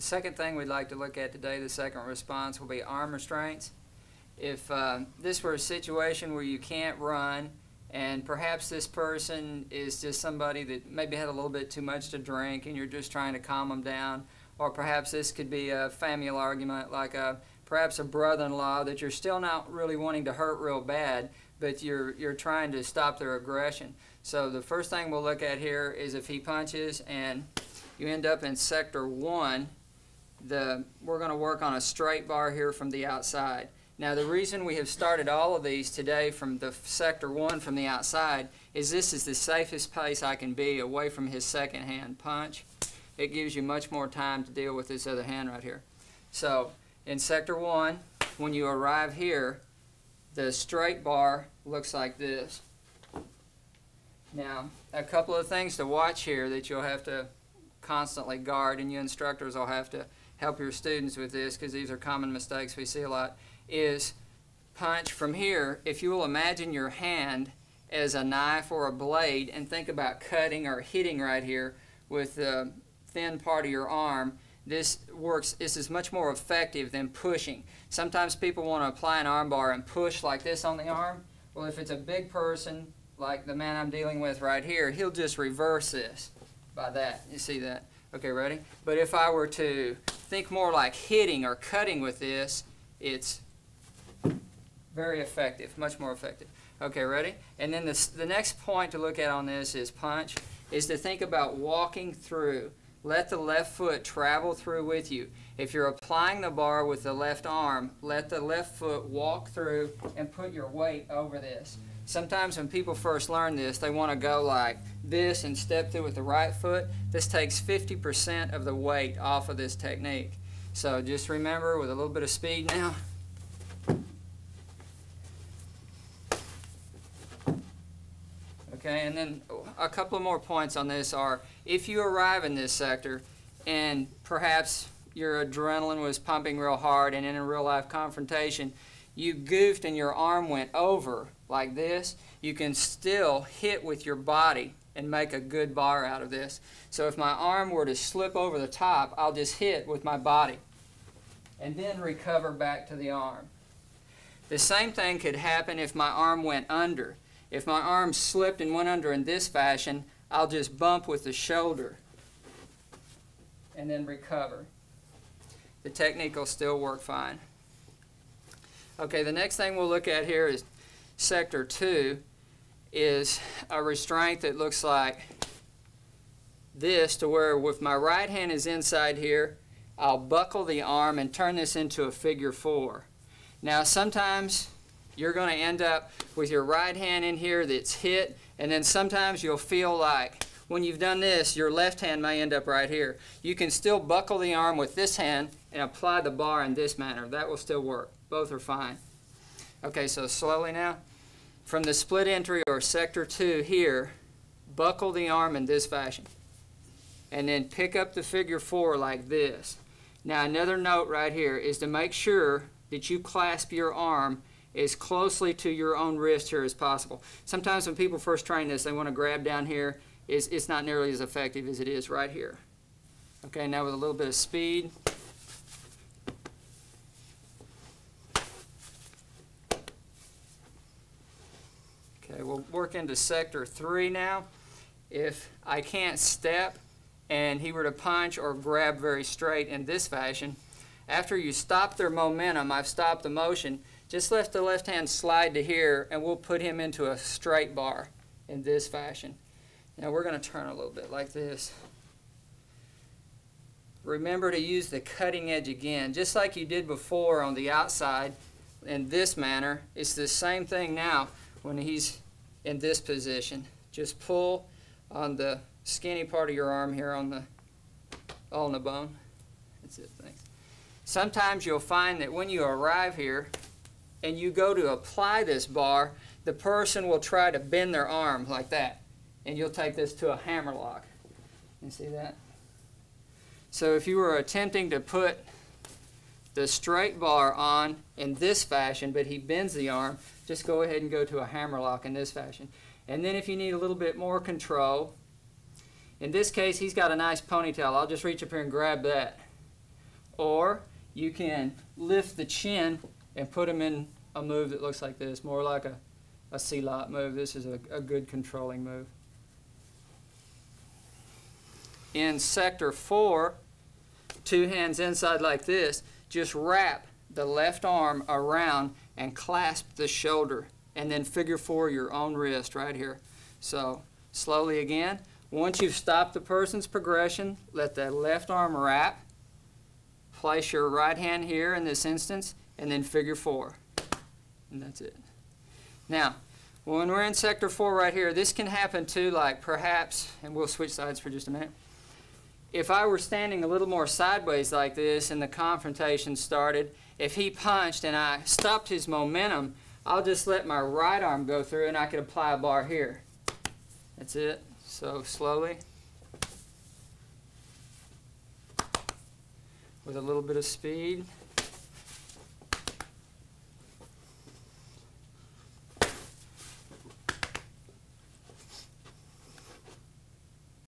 second thing we'd like to look at today, the second response, will be arm restraints. If this were a situation where you can't run, and perhaps this person is just somebody that maybe had a little bit too much to drink and you're just trying to calm them down, or perhaps this could be a familial argument like perhaps a brother-in-law that you're still not really wanting to hurt real bad, but you're trying to stop their aggression. So the first thing we'll look at here is if he punches and you end up in sector 1, we're going to work on a straight bar here from the outside. Now the reason we have started all of these today from the sector 1 from the outside is this is the safest place I can be away from his second hand punch. It gives you much more time to deal with this other hand right here. So in sector 1, when you arrive here, the straight bar looks like this. Now a couple of things to watch here that you'll have to constantly guard, and you instructors will have to help your students with this because these are common mistakes we see a lot, is punch from here. If you will imagine your hand as a knife or a blade and think about cutting or hitting right here with the thin part of your arm, this is much more effective than pushing. Sometimes people want to apply an arm bar and push like this on the arm. Well, if it's a big person like the man I'm dealing with right here, he'll just reverse this by that. You see that? Okay, ready? But if I were to think more like hitting or cutting with this, it's very effective, much more effective. Okay, ready? And then the next point to look at on this is punch, is to think about walking through. Let the left foot travel through with you. If you're applying the bar with the left arm, let the left foot walk through and put your weight over this. Sometimes when people first learn this, they want to go like this and step through with the right foot. This takes 50% of the weight off of this technique. So just remember, with a little bit of speed now. Okay, and then a couple of more points on this are, if you arrive in this sector and perhaps your adrenaline was pumping real hard and in a real life confrontation, you goofed and your arm went over like this, you can still hit with your body and make a good bar out of this. So if my arm were to slip over the top, I'll just hit with my body and then recover back to the arm. The same thing could happen if my arm went under. If my arm slipped and went under in this fashion, I'll just bump with the shoulder and then recover. The technique will still work fine. Okay, the next thing we'll look at here is sector 2, is a restraint that looks like this, to where with my right hand is inside here, I'll buckle the arm and turn this into a figure 4. Now sometimes you're going to end up with your right hand in here that's hit, and then sometimes you'll feel like when you've done this, your left hand may end up right here. You can still buckle the arm with this hand and apply the bar in this manner. That will still work. Both are fine. Okay, so slowly now. From the split entry or sector 2 here, buckle the arm in this fashion. And then pick up the figure 4 like this. Now another note right here is to make sure that you clasp your arm as closely to your own wrist here as possible. Sometimes when people first train this, they want to grab down here. It's not nearly as effective as it is right here. Okay, now with a little bit of speed. Okay, we'll work into sector 3 now. If I can't step and he were to punch or grab very straight in this fashion, after you stop their momentum, I've stopped the motion, just let the left hand slide to here and we'll put him into a straight bar in this fashion. Now we're going to turn a little bit like this. Remember to use the cutting edge again, just like you did before on the outside in this manner. It's the same thing now when he's in this position. Just pull on the skinny part of your arm here on the bone. That's it, thanks. Sometimes you'll find that when you arrive here and you go to apply this bar, the person will try to bend their arm like that, and you'll take this to a hammer lock. You see that? So if you were attempting to put the straight bar on in this fashion, but he bends the arm, just go ahead and go to a hammer lock in this fashion. And then if you need a little bit more control, in this case he's got a nice ponytail. I'll just reach up here and grab that. or you can lift the chin and put them in a move that looks like this, more like a C-lock move. This is a good controlling move. In sector 4, 2 hands inside like this, just wrap the left arm around and clasp the shoulder, and then figure 4 your own wrist right here. So slowly again. Once you've stopped the person's progression, let that left arm wrap. Place your right hand here in this instance, and then figure 4. And that's it. Now, when we're in sector 4 right here, this can happen too, like perhaps, and we'll switch sides for just a minute. If I were standing a little more sideways like this and the confrontation started, if he punched and I stopped his momentum, I'll just let my right arm go through and I could apply a bar here. That's it. So slowly, with a little bit of speed.